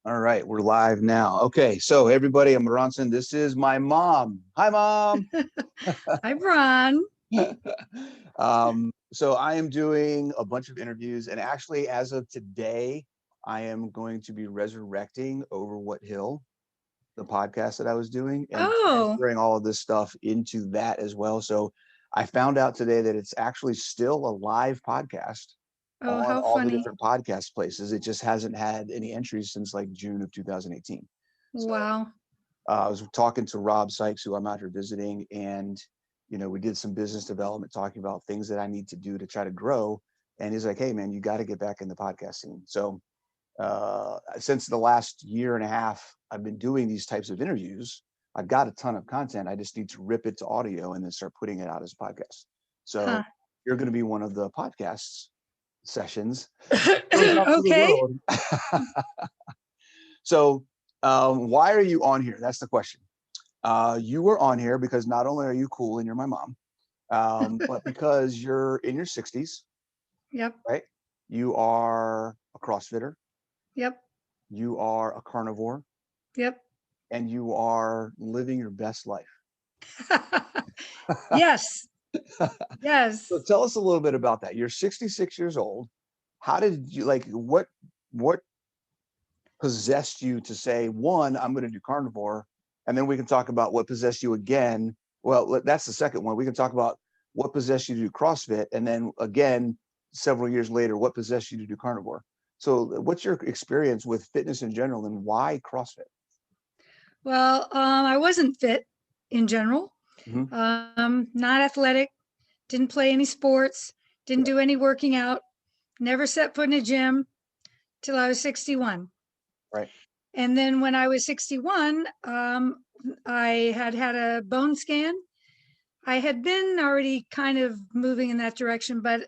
All right, we're live now. Okay, so everybody, I'm Ronson. This is my mom. Hi, Mom. Hi, Ron. So I am doing a bunch of interviews, and actually, as of today, I am going to be resurrecting Over What Hill, the podcast that I was doing, and Oh, transferring all of this stuff into that as well. So I found out today that it's actually still a live podcast oh, on how all the funny. different podcast places. It just hasn't had any entries since like June of 2018. So Wow. I was talking to Rob Sykes, who I'm out here visiting, and we did some business development, talking about things that I need to do to try to grow. And he's like, "Hey, man, you got to get back in the podcast scene." So since the last year and a half, I've been doing these types of interviews. I've got a ton of content. I just need to rip it to audio and then start putting it out as a podcast. So Huh. you're going to be one of the podcasts sessions that goes out to the Okay. world. So, why are you on here? That's the question. You were on here because not only are you cool and you're my mom, but because you're in your 60s, Yep. right? You are a CrossFitter, Yep. you are a carnivore, Yep. and you are living your best life. Yes. So Yes. tell us a little bit about that. You're 66 years old. How did you like what possessed you to say, one, I'm going to do carnivore, and then we can talk about what possessed you again. Well, that's the second one. We can talk about what possessed you to do CrossFit, and then again, several years later, what possessed you to do carnivore. So what's your experience with fitness in general, and why CrossFit? Well, I wasn't fit in general. Mm-hmm. Not athletic. Didn't play any sports. Didn't Yeah. do any working out. Never set foot in a gym till I was 61. Right. And then when I was 61, I had had a bone scan. I had been already kind of moving in that direction, but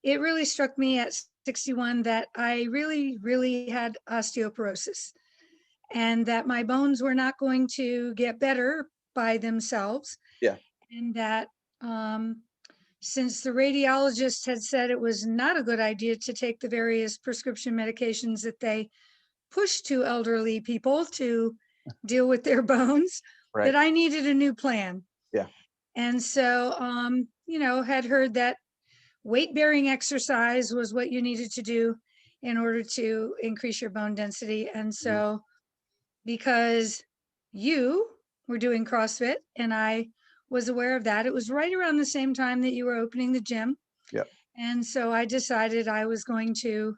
it really struck me at 61 that I really had osteoporosis and that my bones were not going to get better by themselves. Yeah. And that since the radiologist had said it was not a good idea to take the various prescription medications that they push to elderly people to deal with their bones, Right. that I needed a new plan. Yeah. And so, had heard that weight bearing exercise was what you needed to do in order to increase your bone density. And Mm-hmm. so, because you were doing CrossFit and I was aware of that, it was right around the same time that you were opening the gym. Yeah. And so I decided I was going to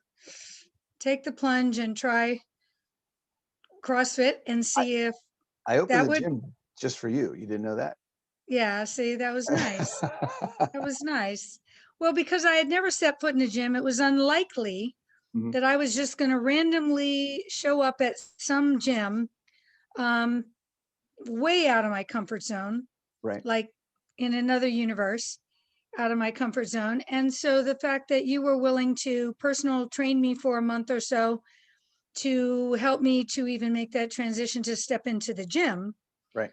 take the plunge and try CrossFit and I, see if I opened that the would, gym just for you. You didn't know that? yeah, see, that was nice. That was nice. Well, because I had never set foot in a gym, it was unlikely Mhm. that I was just going to randomly show up at some gym um, way out of my comfort zone, Right. like in another universe, out of my comfort zone. And so the fact that you were willing to personal train me for a month or so to help me to even make that transition to step into the gym, Right.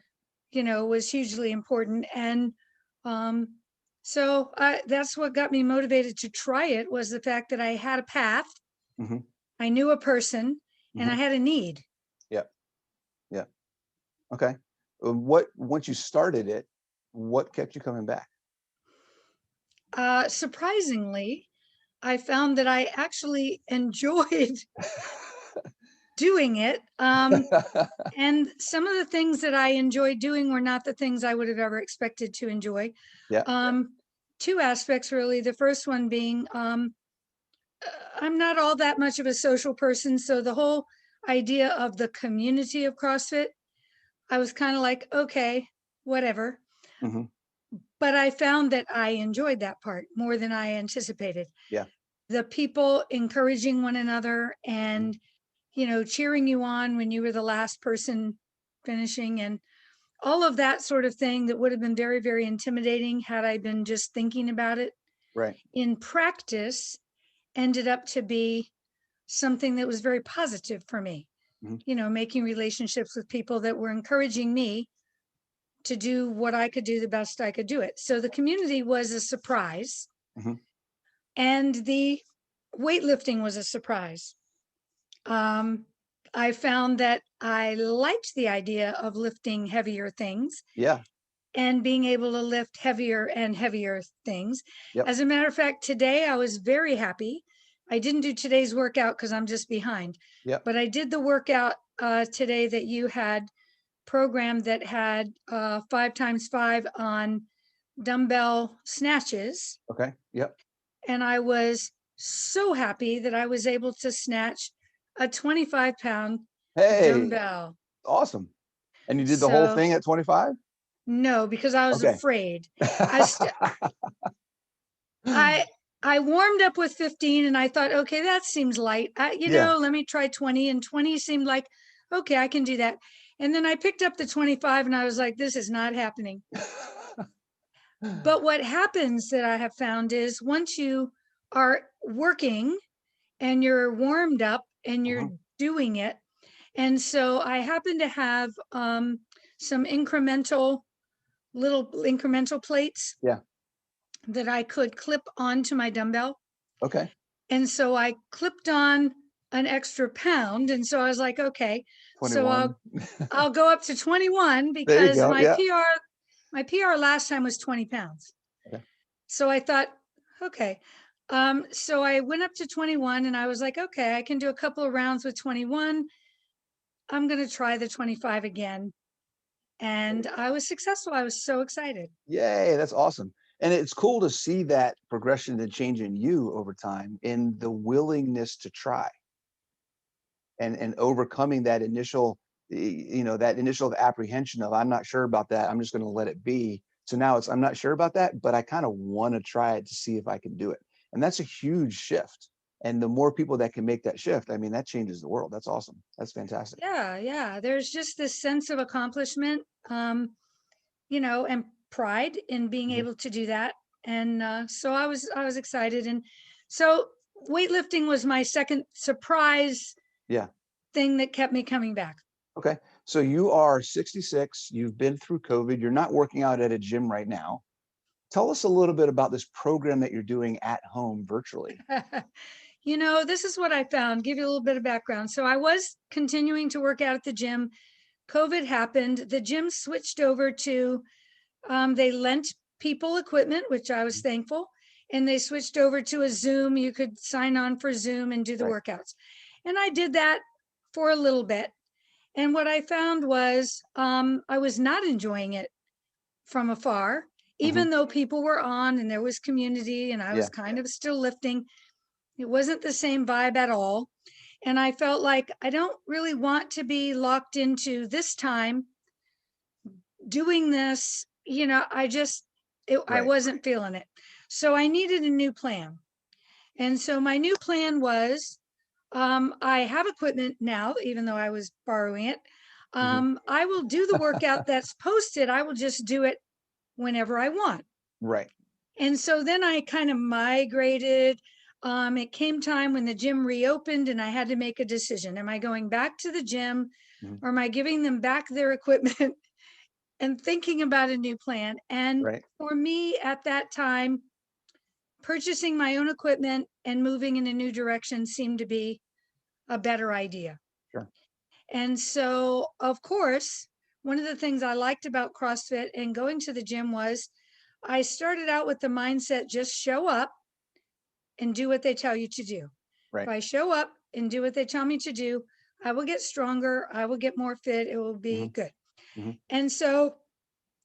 was hugely important. And um, that's what got me motivated to try it, was the fact that I had a path, Mm-hmm. I knew a person, and I Mm-hmm. had a need. Yeah. Yeah. Okay. What once you started it, what kept you coming back? Surprisingly, I found that I actually enjoyed doing it. And some of the things that I enjoyed doing were not the things I would have ever expected to enjoy. Yeah. Um, Two aspects, really. The first one being I'm not all that much of a social person. So the whole idea of the community of CrossFit, I was kind of like, okay, whatever. Mm-hmm. But I found that I enjoyed that part more than I anticipated. Yeah. The people encouraging one another Mm-hmm. and, cheering you on when you were the last person finishing, and all of that sort of thing that would have been very, very intimidating had I been just thinking about it. Right. In practice, ended up to be something that was very positive for me, Mm-hmm. making relationships with people that were encouraging me to do what I could do the best I could do it. So the community was a surprise, Mm-hmm. and the weightlifting was a surprise. Um, I found that I liked the idea of lifting heavier things Yeah. and being able to lift heavier and heavier things. Yep. As a matter of fact, today I was very happy. I didn't do today's workout because I'm just behind, Yep. but I did the workout today that you had programmed that had 5x5 on dumbbell snatches. Okay. Yep. And I was so happy that I was able to snatch a 25-pound Hey, dumbbell. awesome. And you did the whole So thing at 25? no, because I was Okay. afraid. I st- I I warmed up with 15 and I thought, okay, that seems light. Yeah. Let me try 20, and 20 seemed like, okay, I can do that. And then I picked up the 25 and I was like, this is not happening. But what happens that I have found is once you are working and you're warmed up and you're Mhm. doing it. And so I happen to have some little incremental plates Yeah. that I could clip onto my dumbbell. Okay. And so I clipped on an extra pound. And so I was like, okay, so 21. I'll go up to 21 There you because go. Yeah. my PR last time was 20 pounds. Okay. So I thought, okay. So I went up to 21 and I was like, okay, I can do a couple of rounds with 21. I'm going to try the 25 again. And I was successful. I was so excited. Yay, that's awesome. And it's cool to see that progression and change in you over time in the willingness to try and overcoming that initial, that initial apprehension of I'm not sure about that. I'm just going to let it be. So now it's I'm not sure about that, but I kind of want to try it to see if I can do it. And that's a huge shift. And the more people that can make that shift, I mean, that changes the world. That's awesome. That's fantastic. Yeah, yeah. There's just this sense of accomplishment, and pride in being Mhm. able to do that. And so I was excited. And so weightlifting was my second surprise Yeah. thing that kept me coming back. Okay. So you are 66, you've been through COVID, you're not working out at a gym right now. Tell us a little bit about this program that you're doing at home virtually. This is what I found. Give you a little bit of background. So I was continuing to work out at the gym. COVID happened. The gym switched over to, they lent people equipment, which I was thankful. And they switched over to a Zoom. You could sign on for Zoom and do the Right. workouts. And I did that for a little bit. And what I found was I was not enjoying it from afar, Hmm. even though people were on and there was community and I was Yeah. kind of still lifting. It wasn't the same vibe at all. And I felt like I don't really want to be locked into this time doing this. I Right. wasn't feeling it. So I needed a new plan. And so my new plan was I have equipment now, even though I was borrowing it. Hmm. I will do the workout that's posted. I will just do it whenever I want. Right. And so then I kind of migrated. It came time when the gym reopened and I had to make a decision. Am I going back to the gym Hmm. or am I giving them back their equipment and thinking about a new plan? And Right. for me at that time, purchasing my own equipment and moving in a new direction seemed to be a better idea. Sure. And so, of course, one of the things I liked about CrossFit and going to the gym was I started out with the mindset just show up and do what they tell you to do. If Right. I show up and do what they tell me to do, I will get stronger, I will get more fit, it will be Hmm. good. Hmm. And so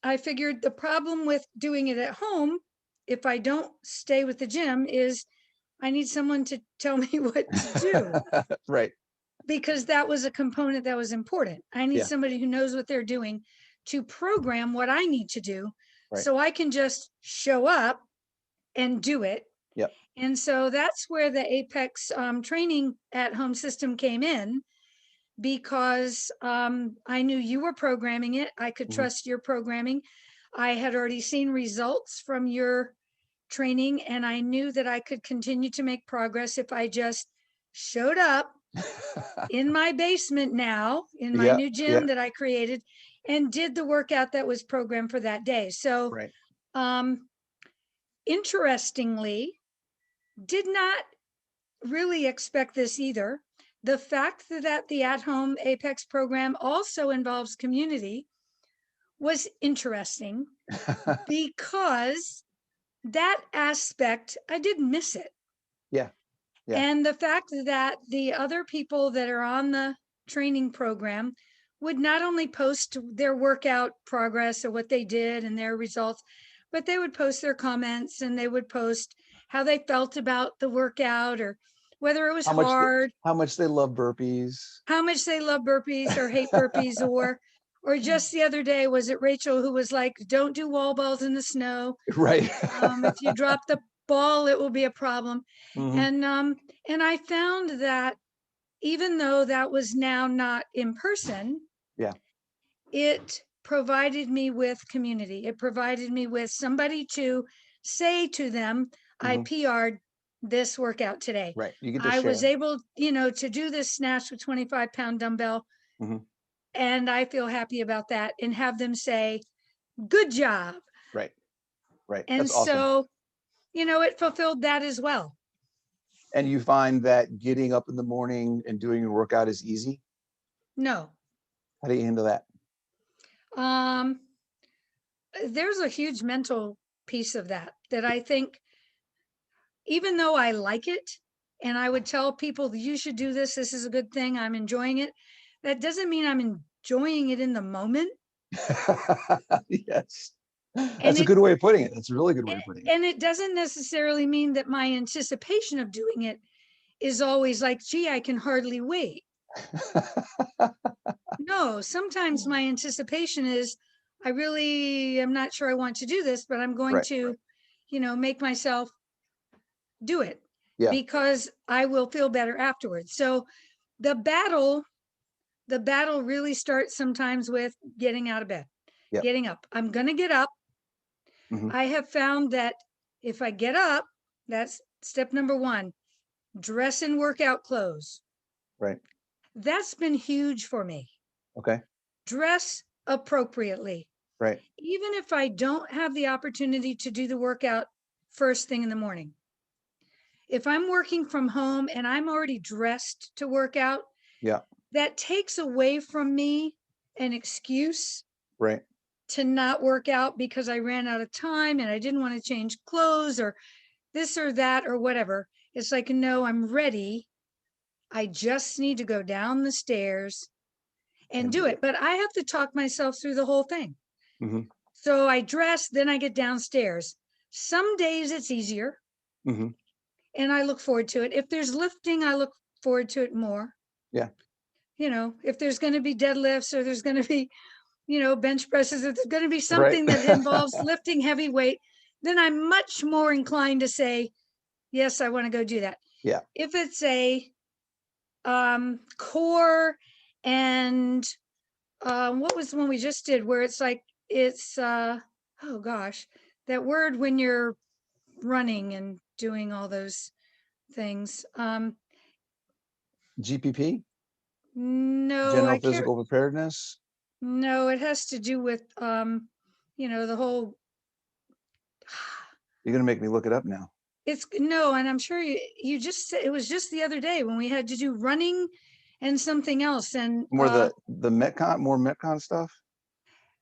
I figured the problem with doing it at home, if I don't stay with the gym, is I need someone to tell me what to do Right. because that was a component that was important. I need Yeah. somebody who knows what they're doing to program what I need to do Right. so I can just show up and do it. Yep. And so that's where the Apex training at home system came in because I knew you were programming it. I could Hmm. trust your programming. I had already seen results from your training, and I knew that I could continue to make progress if I just showed up in my basement now, in my Yeah. new Yeah. gym that I created, and did the workout that was programmed for that day. So, Right. um, interestingly, did not really expect this either. the fact that the at-home Apex program also involves community was interesting because that aspect, I didn't miss it. Yeah. Yeah. And the fact that the other people that are on the training program would not only post their workout progress or what they did and their results, but they would post their comments and they would post how they felt about the workout or whether it was hard, how much they love burpees, how much they love burpees or hate burpees, or just the other day, was it Rachel who was like, don't do wall balls in the snow. right? If you drop the ball, it will be a problem. Mhm. And I found that even though that was now not in person, Yeah. it provided me with community. It provided me with somebody to say to them, I Mhm. PR'd this workout today. Right. You get to I was share. able, to do this snatch with 25-pound dumbbell. Mhm. And I feel happy about that, and have them say, good job. Right. Right. And That's awesome. so, it fulfilled that as well. And you find that getting up in the morning and doing your workout is easy? No. How do you handle that? Um, there's a huge mental piece of that I think, even though I like it and I would tell people you should do this, this is a good thing, I'm enjoying it, that doesn't mean I'm enjoying it in the moment. Yes. And That's a it good way of putting it. That's a really good way of putting it. and it doesn't necessarily mean that my anticipation of doing it is always like, gee, I can hardly wait. No, sometimes my anticipation is, I really am not sure I want to do this, but I'm going Right. to, make myself do it Yeah. because I will feel better afterwards. So the battle, the battle really starts sometimes with getting out of bed, Yep. getting up. I'm going to get up. Mhm. I have found that if I get up, that's step number one, dress in workout clothes. Right. That's been huge for me. Okay. Dress appropriately. Right. Even if I don't have the opportunity to do the workout first thing in the morning. If I'm working from home and I'm already dressed to work out, Yeah. that takes away from me an excuse Right. to not work out because I ran out of time and I didn't want to change clothes or this or that or whatever. It's like, no, I'm ready. I just need to go down the stairs and And do do it. it. But I have to talk myself through the whole thing. Mhm. So I dress, then I get downstairs. Some days it's easier Mhm. and I look forward to it. If there's lifting, I look forward to it more. Yeah. If there's going to be deadlifts or there's going to be, bench presses, if there's going to be Right. something that involves lifting heavy weight, then I'm much more inclined to say, yes, I want to go do that. Yeah. If it's a core and what was the one we just did where it's like, it's, oh gosh, that word when you're running and doing all those things. GPP, No, general I can't. physical preparedness. No, it has to do with, the whole, You're gonna make me look it up now. it's no, and I'm sure you just said, it was just the other day when we had to do running and something else. And, More the Metcon, more Metcon stuff.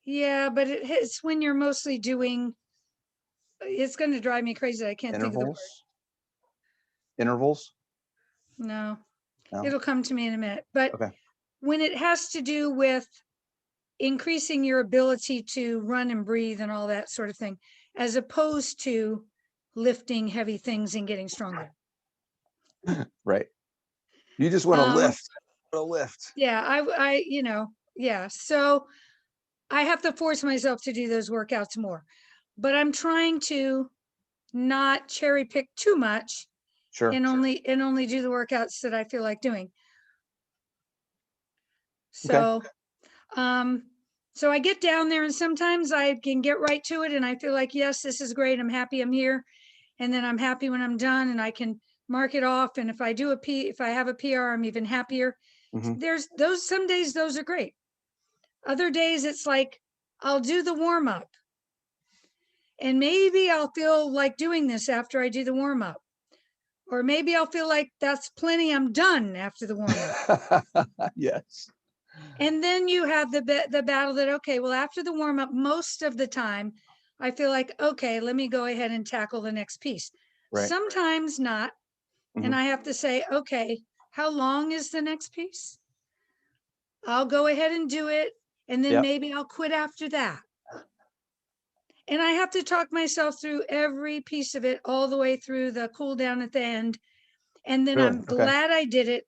yeah, but it's when you're mostly doing, it's going to drive me crazy. I can't think of the word. Intervals. Intervals. No, No. it'll come to me in a minute. But Okay. when it has to do with increasing your ability to run and breathe and all that sort of thing, as opposed to lifting heavy things and getting stronger. Right. You just want to Um, lift. A lift. yeah, yeah. So I have to force myself to do those workouts more, but I'm trying to not cherry pick too much Sure. and only do the workouts that I feel like doing. Okay. So, so I get down there and sometimes I can get right to it and I feel like, yes, this is great. I'm happy I'm here. And then I'm happy when I'm done and I can mark it off. And if I have a PR, I'm even happier. Mhm. There's those, some days those are great. Other days it's like, I'll do the warm up and maybe I'll feel like doing this after I do the warm up, or maybe I'll feel like that's plenty, I'm done after the warm up. Yes. And then you have the battle that, okay, well, after the warm up, most of the time, I feel like, okay, let me go ahead and tackle the next piece. Right. Sometimes not. And Mhm. I have to say, okay, how long is the next piece? I'll go ahead and do it. And then Yep. maybe I'll quit after that. And I have to talk myself through every piece of it, all the way through the cool down at the end. And then Really? I'm Okay. glad I did it.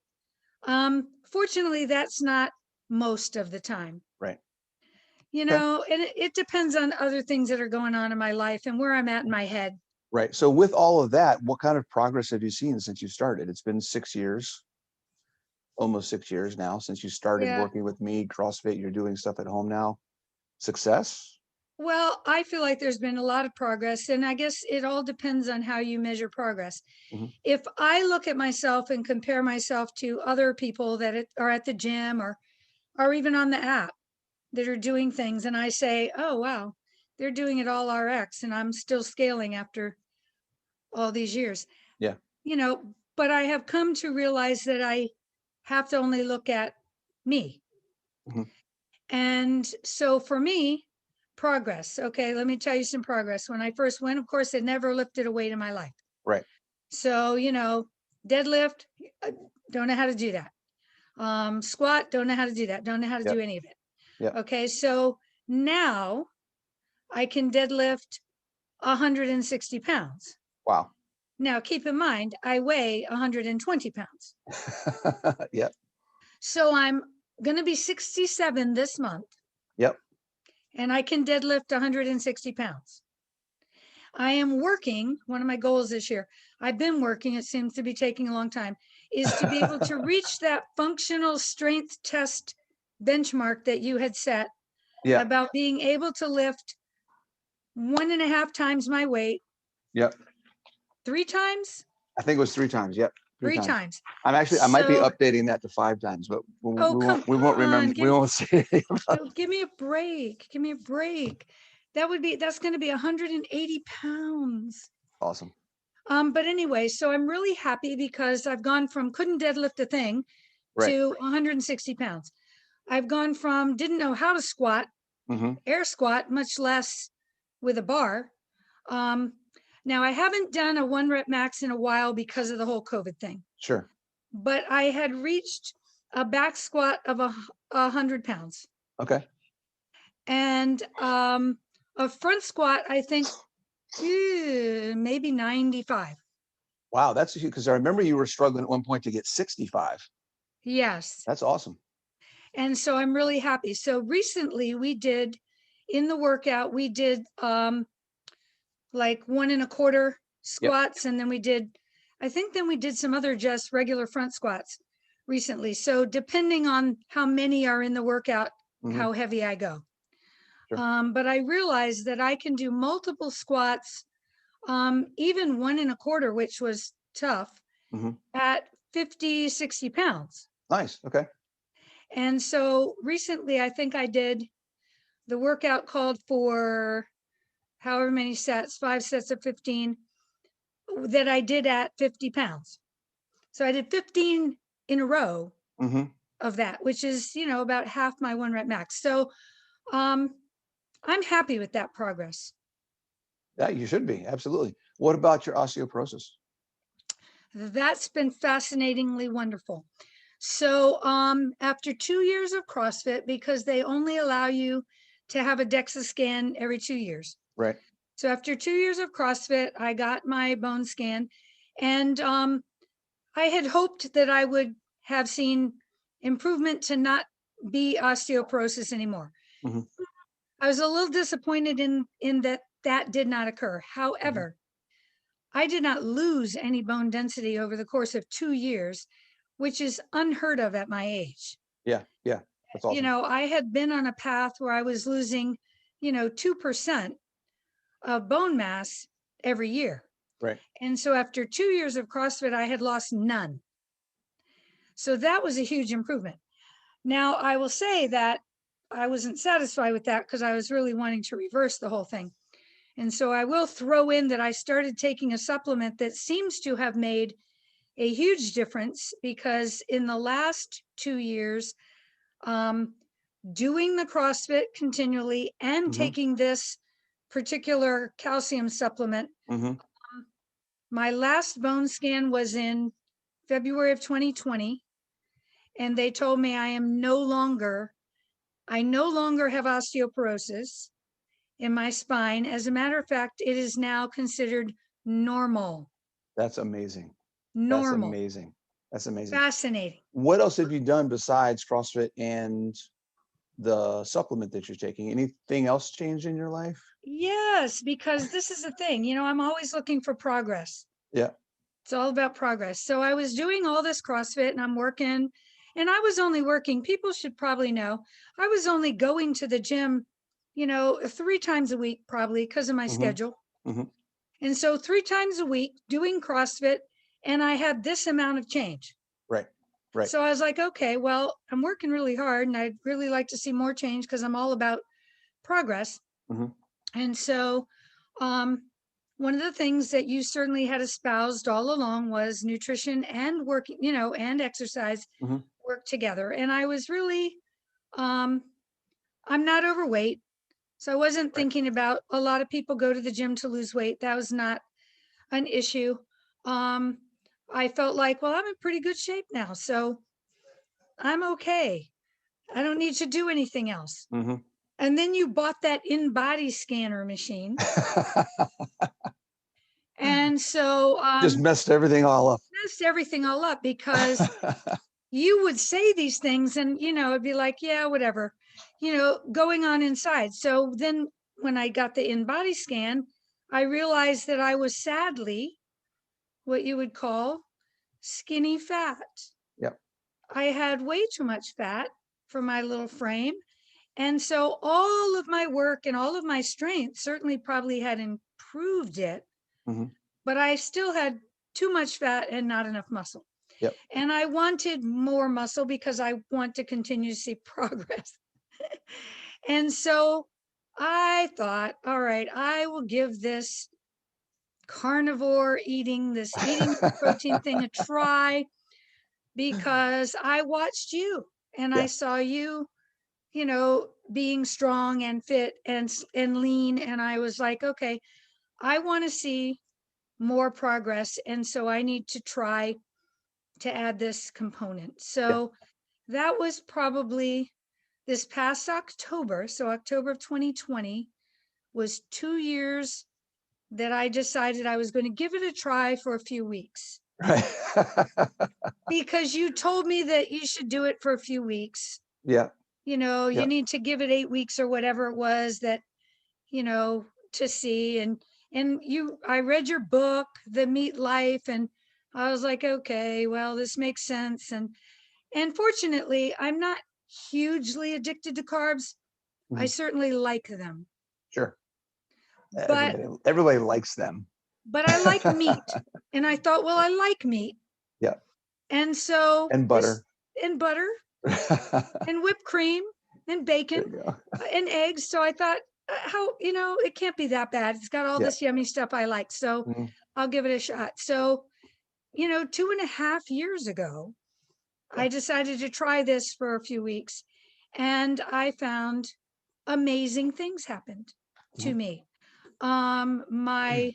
Fortunately, that's not most of the time. Right. You Okay. know, and it depends on other things that are going on in my life and where I'm at in my head. Right. So with all of that, what kind of progress have you seen since you started? It's been 6 years, almost 6 years now since you started Yeah. working with me, CrossFit. You're doing stuff at home now. Success? Well, I feel like there's been a lot of progress, and I guess it all depends on how you measure progress. Mhm. If I look at myself and compare myself to other people that are at the gym or even on the app that are doing things, and I say, oh, wow, they're doing it all RX, and I'm still scaling after all these years, Yeah. you know, but I have come to realize that I have to only look at me. Mhm. And so for me, progress. Okay, let me tell you some progress. When I first went, of course, I never lifted a weight in my life. Right. So, deadlift, don't know how to do that. Squat, don't know how to do that. Don't know how to Yep. do any of it. Yep. Okay, so now I can deadlift 160 pounds. Wow. Now, keep in mind, I weigh 120 pounds. Yep. So I'm going to be 67 this month, Yep. and I can deadlift 160 pounds. I am working, one of my goals this year, I've been working, it seems to be taking a long time, is to be able to reach that functional strength test benchmark that you had set Yeah. about being able to lift 1.5 times my weight, Yep. 3 times, I think it was 3 times. Yep. Three three times. times. I might be So, updating that to 5 times, but oh, come we won't remember. on, We won't say anything about it. give me a break. Give me a break. That's going to be 180 pounds. Awesome. But anyway, so I'm really happy because I've gone from couldn't deadlift a thing Right. to 160 pounds. I've gone from didn't know how to squat, Mm-hmm. air squat, much less with a bar. Um, Now I haven't done a 1 rep max in a while because of the whole COVID thing, Sure. but I had reached a back squat of 100 pounds Okay. and a front squat, I think maybe 95. Wow. That's huge because I remember you were struggling at one point to get 65. Yes. That's awesome. And so I'm really happy. So recently we did in the workout, we did like 1.25 Yep. squats. And then I think then we did some other just regular front squats recently. So depending on how many are in the workout, Mm-hmm. how heavy I go. Sure. But I realized that I can do multiple squats, even 1.25, which was tough, Mm-hmm. at 50, 60 pounds. Nice. Okay. And so recently I think I did the workout called for however many sets, 5 sets of 15 that I did at 50 pounds. So I did 15 in a row Mm-hmm. of that, which is, about half my 1 rep max. So um, I'm happy with that progress. Yeah, you should be. Absolutely. What about your osteoporosis? That's been fascinatingly wonderful. So after 2 years of CrossFit, because they only allow you to have a DEXA scan every 2 years. Right. So after 2 years of CrossFit, I got my bone scan, and I had hoped that I would have seen improvement to not be osteoporosis anymore. Mm-hmm. I was a little disappointed in that did not occur. Mm-hmm. However, I did not lose any bone density over the course of 2 years, which is unheard of at my age. Yeah. Yeah. That's awesome. I had been on a path where I was losing, 2% of bone mass every year. Right. And so after 2 years of CrossFit, I had lost none. So that was a huge improvement. Now, I will say that I wasn't satisfied with that because I was really wanting to reverse the whole thing. And so I will throw in that I started taking a supplement that seems to have made a huge difference because in the last 2 years, doing the CrossFit continually and taking this particular calcium supplement, my last bone scan was in February of 2020, and they told me I no longer have osteoporosis in my spine. As a matter of fact, it is now considered normal. That's amazing. That's Normal. amazing. That's amazing. Fascinating. What else have you done besides CrossFit and the supplement that you're taking? Anything else change in your life? Yes, because this is the thing, you know, I'm always looking for progress. Yeah. It's all about progress. So I was doing all this CrossFit and I'm working, and I was only working, people should probably know, I was only going to the gym, you know, 3 times a week, probably because of my schedule. And so 3 times a week doing CrossFit, and I had this amount of change. Right. Right. So I was like, okay, well, I'm working really hard and I'd really like to see more change because I'm all about progress. And so one of the things that you certainly had espoused all along was nutrition and working, you know, and exercise work together. And I was really, I'm not overweight. So I wasn't thinking about, a lot of people go to the gym to lose weight. That was not an issue. I felt like, well, I'm in pretty good shape now. So I'm okay. I don't need to do anything else. And then you bought that in-body scanner machine. And so just messed everything all up. Because you would say these things and, you know, it'd be like, yeah, whatever, you know, going on inside. So then when I got the in-body scan, I realized that I was sadly what you would call skinny fat. Yep. I had way too much fat for my little frame. And so all of my work and all of my strength certainly probably had improved it, but I still had too much fat and not enough muscle. Yep. And I wanted more muscle because I want to continue to see progress. And so I thought, all right, I will give this carnivore eating protein thing a try, because I watched you and I saw you, you know, being strong and fit and lean. And I was like, okay, I want to see more progress. And so I need to try to add this component. So that was probably this past October. So October of 2020 was 2 years that I decided I was going to give it a try for a few weeks. Right. Because you told me that you should do it for a few weeks. Yeah. You know, you need to give it 8 weeks or whatever it was that, you know, to see. And I read your book, The Meat Life, and I was like, okay, well, this makes sense. And fortunately, I'm not hugely addicted to carbs. I certainly like them. Sure. But Everybody likes them. But I like meat. And I thought, well, I like meat. Yeah. And so and butter. And whipped cream and bacon and eggs. So I thought, how, you know, it can't be that bad. It's got all this yummy stuff I like. So I'll give it a shot. So, you know, 2.5 years ago, I decided to try this for a few weeks, and I found amazing things happened to me. My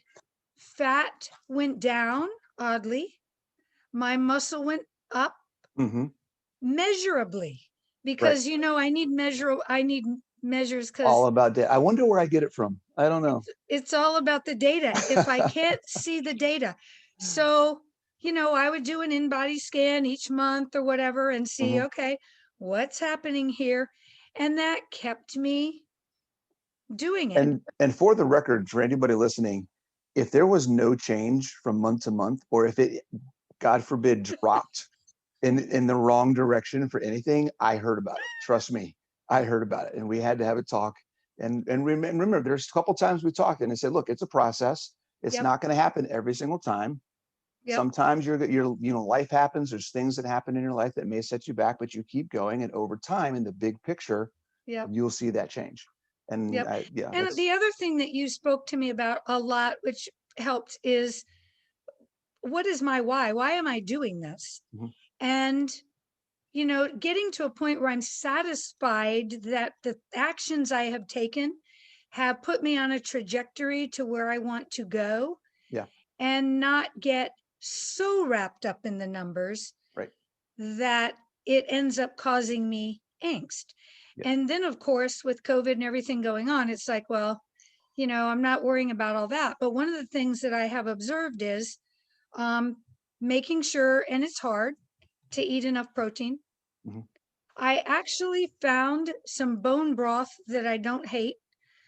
fat went down, oddly. My muscle went up measurably, because you know, I need measures, because all about data. I wonder where I get it from. I don't know. It's all about the data. If I can't see the data. So, you know, I would do an in-body scan each month or whatever and see, okay, what's happening here? And that kept me doing it. And for the record, for anybody listening, if there was no change from month to month, or if it, God forbid, dropped in the wrong direction for anything, I heard about it. Trust me, I heard about it, and we had to have a talk. And remember, there's a couple times we talked, and I said, look, it's a process. It's not going to happen every single time. Sometimes you're you know, life happens. There's things that happen in your life that may set you back, but you keep going, and over time, in the big picture, you'll see that change. And and the other thing that you spoke to me about a lot, which helped, is what is my why? Why am I doing this? Mhm. And, getting to a point where I'm satisfied that the actions I have taken have put me on a trajectory to where I want to go, Yeah. and not get so wrapped up in the numbers Right. that it ends up causing me angst. Yeah. And then, of course, with COVID and everything going on, it's like, well, I'm not worrying about all that. But one of the things that I have observed is um, making sure, and it's hard to eat enough protein. Mhm. I actually found some bone broth that I don't hate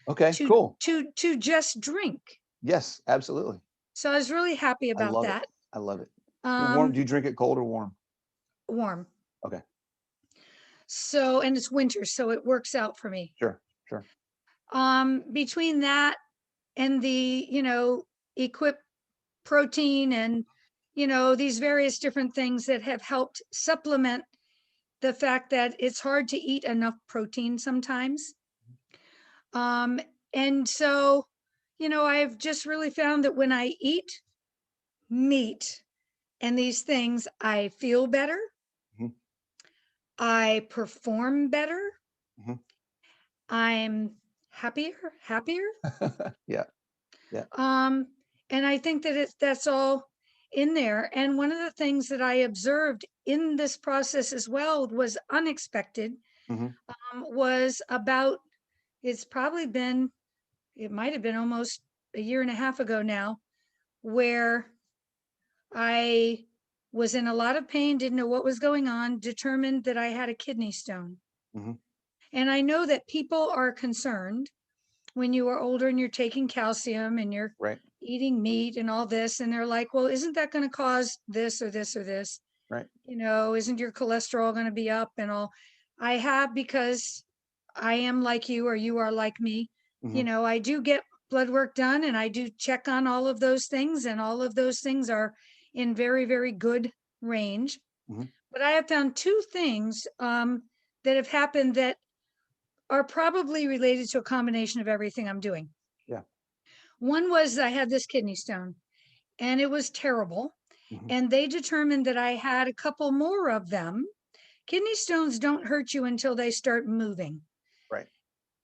Okay, to cool. to just drink. Yes, absolutely. So I was really happy I about love it. that. I love it. Warm, Um, do you drink it cold or warm? Warm. Okay, So, and it's winter, so it works out for me. sure, sure. Between that and the, equip protein and, these various different things that have helped supplement the fact that it's hard to eat enough protein sometimes. Um, and so, I've just really found that when I eat meat and these things, I feel better, Mhm, I perform better, mhm. I'm happier. Yeah, yeah. Um, and I think that that's all in there. And one of the things that I observed in this process as well was unexpected, Mhm. was about, it's probably been, it might have been almost a year and a half ago now, where I was in a lot of pain, didn't know what was going on, determined that I had a kidney stone. Mhm. And I know that people are concerned when you are older and you're taking calcium and you're Right, eating meat and all this, and they're like, well, isn't that going to cause this or this or this? right. Isn't your cholesterol going to be up and all? I have, because I am like you, or you are like me. Mhm. I do get blood work done and I do check on all of those things, and all of those things are in very, very good range. Mhm. But I have found two things that have happened that are probably related to a combination of everything I'm doing. Yeah. One was I had this kidney stone and it was terrible. Mhm. And they determined that I had a couple more of them. Kidney stones don't hurt you until they start moving. Right.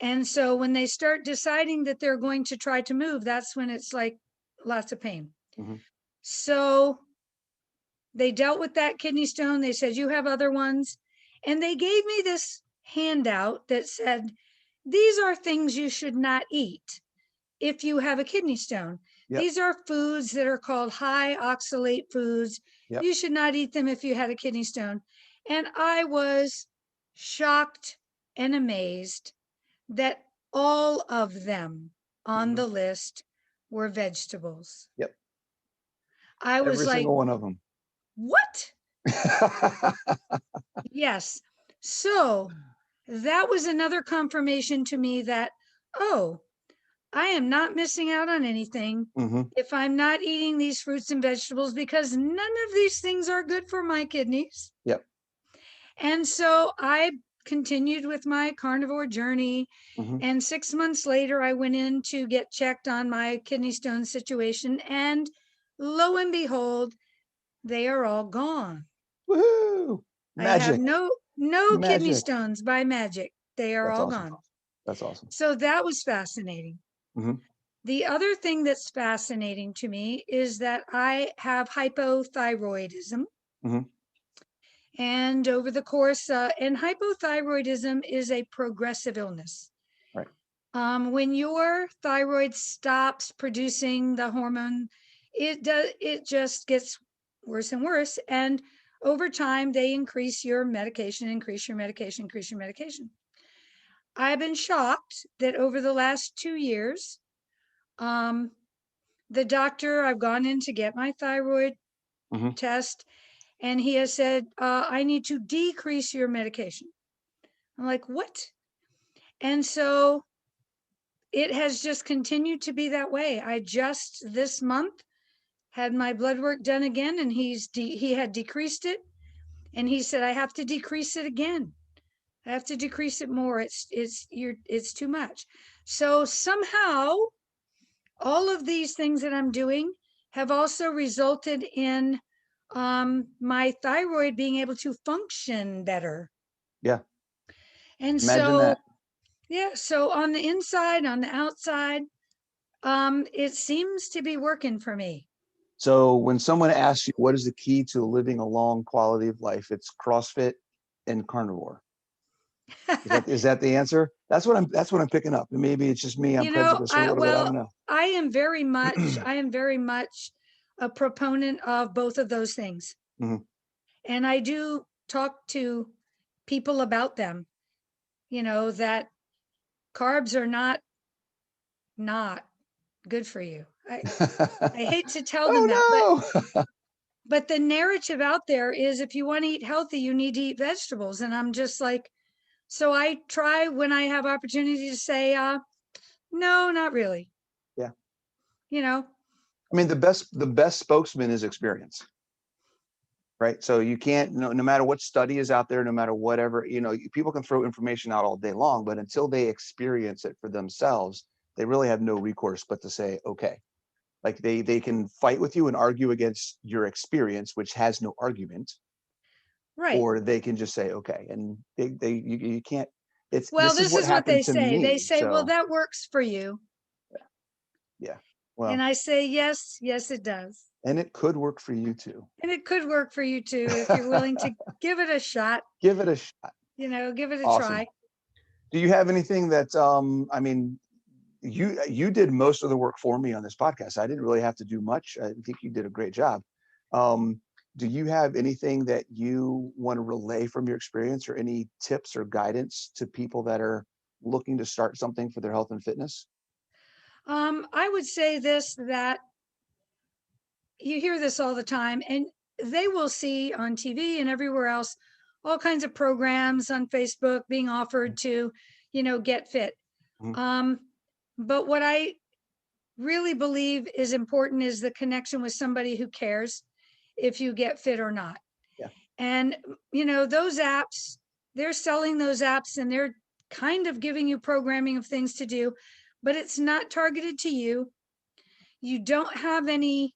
And so when they start deciding that they're going to try to move, that's when it's like lots of pain. Mhm. So they dealt with that kidney stone. They said, you have other ones. And they gave me this handout that said, these are things you should not eat if you have a kidney stone. Yep. These are foods that are called high oxalate foods. Yep. You should not eat them if you had a kidney stone. And I was shocked and amazed that all of them on Mhm. the list were vegetables. Yep. I was Every like, single one of them. what? Yes. So that was another confirmation to me that, oh, I am not missing out on anything Mhm. if I'm not eating these fruits and vegetables, because none of these things are good for my kidneys. Yep. And so I continued with my carnivore journey. Mhm. And 6 months later, I went in to get checked on my kidney stone situation. And lo and behold, they are all gone. Woohoo! I have Magic. no kidney Magic. stones by magic. They are That's all awesome. gone. That's awesome. So that was fascinating. Mhm. The other thing that's fascinating to me is that I have hypothyroidism. Mhm. And over the course, and hypothyroidism is a progressive illness. Right. When your thyroid stops producing the hormone, it just gets worse and worse. And over time, they increase your medication, increase your medication, increase your medication. I've been shocked that over the last 2 years, um, the doctor, I've gone in to get my thyroid Mhm. test, and he has said, I need to decrease your medication. I'm like, what? And so it has just continued to be that way. I just this month had my blood work done again, and he had decreased it, and he said I have to decrease it again. I have to decrease it more. It's too much. So somehow all of these things that I'm doing have also resulted in my thyroid being able to function better. Yeah. And Imagine so, that. yeah, so on the inside, on the outside, it seems to be working for me. So when someone asks you what is the key to living a long quality of life, it's CrossFit and carnivore. Is that the answer? That's what I'm picking up. And maybe it's just me, I'm You know, prejudiced a little bit. I don't know. I am very much, I am very much a proponent of both of those things. Mhm. And I do talk to people about them, that carbs are not good for you. I hate to tell them that, Oh but the narrative out there is if you want to eat healthy, you need to eat vegetables. And I'm just like, so I try when I have opportunity to say, no, not really. no. Yeah. You know, I mean, the best spokesman is experience, right? So you can't, no matter what study is out there, no matter whatever, people can throw information out all day long, but until they experience it for themselves, they really have no recourse but to say, okay. Like they can fight with you and argue against your experience, which has no argument, right. or they can just say, okay. And you can't, Well, this is this what is what they happened to say. They me. say, well, So that works for you. yeah, And well, I say, yes, yes, it does. and it could work for you too. And it could work for you too if you're willing to give it a shot, Give it a shot. give it a Awesome. try. Do you have anything that, I mean, you did most of the work for me on this podcast. I didn't really have to do much. I think you did a great job. Um, do you have anything that you want to relay from your experience, or any tips or guidance to people that are looking to start something for their health and fitness? I would say this, that you hear this all the time, and they will see on TV and everywhere else all kinds of programs on Facebook being offered to, get fit. Mhm. Um, but what I really believe is important is the connection with somebody who cares if you get fit or not. Yeah. And, those apps, they're selling those apps and they're kind of giving you programming of things to do, but it's not targeted to you. You don't have any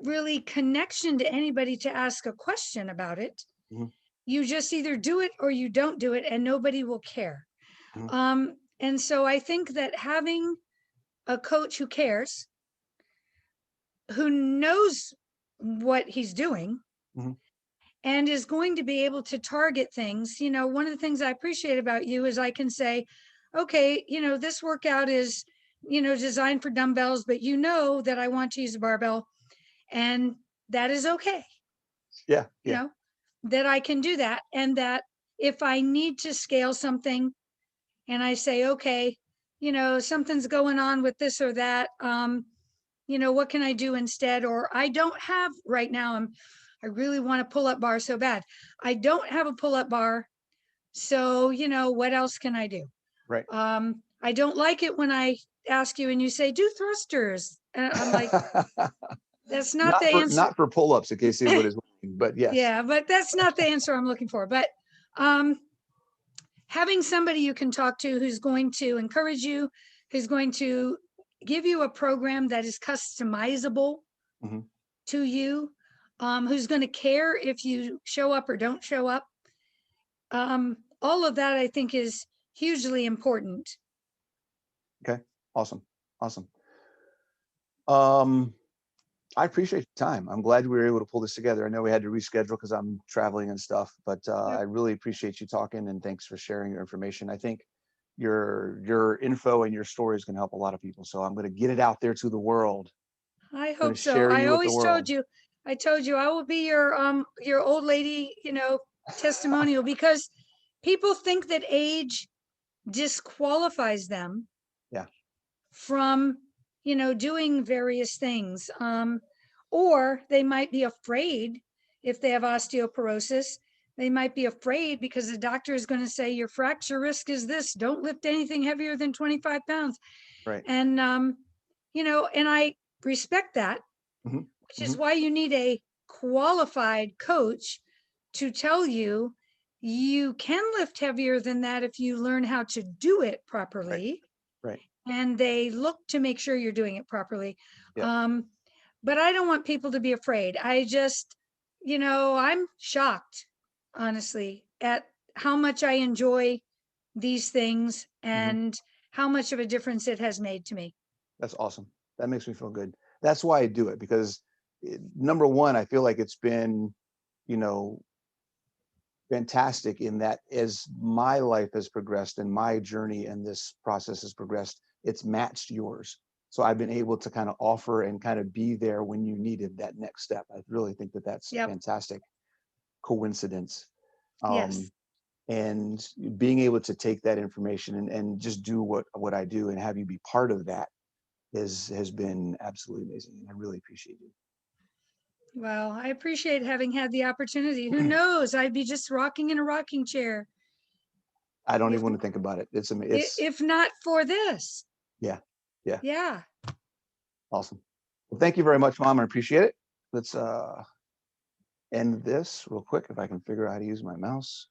really connection to anybody to ask a question about it. Mhm. You just either do it or you don't do it, and nobody will care. Mhm. And so I think that having a coach who cares, who knows what he's doing, Mhm. and is going to be able to target things. One of the things I appreciate about you is I can say, okay, this workout is, designed for dumbbells, but that I want to use a barbell, and that is okay. Yeah. you Yeah. know, that I can do that. And that if I need to scale something and I say, okay, something's going on with this or that, what can I do instead? Or I don't have right now, I really want a pull up bar so bad. I don't have a pull up bar. So, what else can I do? Right. I don't like it when I ask you and you say, do thrusters. And I'm like, that's not the not for answer. not for pull-ups, in case anybody's wondering, but yes. Yeah, but that's not the answer I'm looking for. But um, having somebody you can talk to who's going to encourage you, who's going to give you a program that is customizable Mhm. to you, who's going to care if you show up or don't show up. All of that I think is hugely important. Okay. Awesome. Awesome. Um, I appreciate your time. I'm glad we were able to pull this together. I know we had to reschedule because I'm traveling and stuff, but Yep. I really appreciate you talking, and thanks for sharing your information. I think your info and your stories can help a lot of people. So I'm going to get it out there to the world. I I'm going hope to so. share I you with the always world. told you, I will be your old lady, testimonial, because people think that age disqualifies them Yeah. from, doing various things. Or they might be afraid if they have osteoporosis. They might be afraid because the doctor is going to say your fracture risk is this. Don't lift anything heavier than 25 pounds. Right. And, and I respect that, Hmm. which is Hmm. why you need a qualified coach to tell you you can lift heavier than that if you learn how to do it Right. properly, Right. and they look to make sure you're doing it properly. Yeah. Um, but I don't want people to be afraid. I just, I'm shocked, honestly, at how much I enjoy these things Mhm. and how much of a difference it has made to me. That's awesome. That makes me feel good. That's why I do it, because number one, I feel like it's been, you know, fantastic in that as my life has progressed and my journey and this process has progressed, it's matched yours. So I've been able to kind of offer and kind of be there when you needed that next step. I really think that that's a Yep. fantastic coincidence. Yes. Um, and being able to take that information and just do what I do and have you be part of that has been absolutely amazing. And I really appreciate you. Well, I appreciate having had the opportunity. Who knows? I'd be just rocking in a rocking chair I don't if even want to think about it. It's if not for this. yeah, yeah, Yeah. awesome. Well, thank you very much, Mom. I appreciate it. Let's end this real quick if I can figure out how to use my mouse.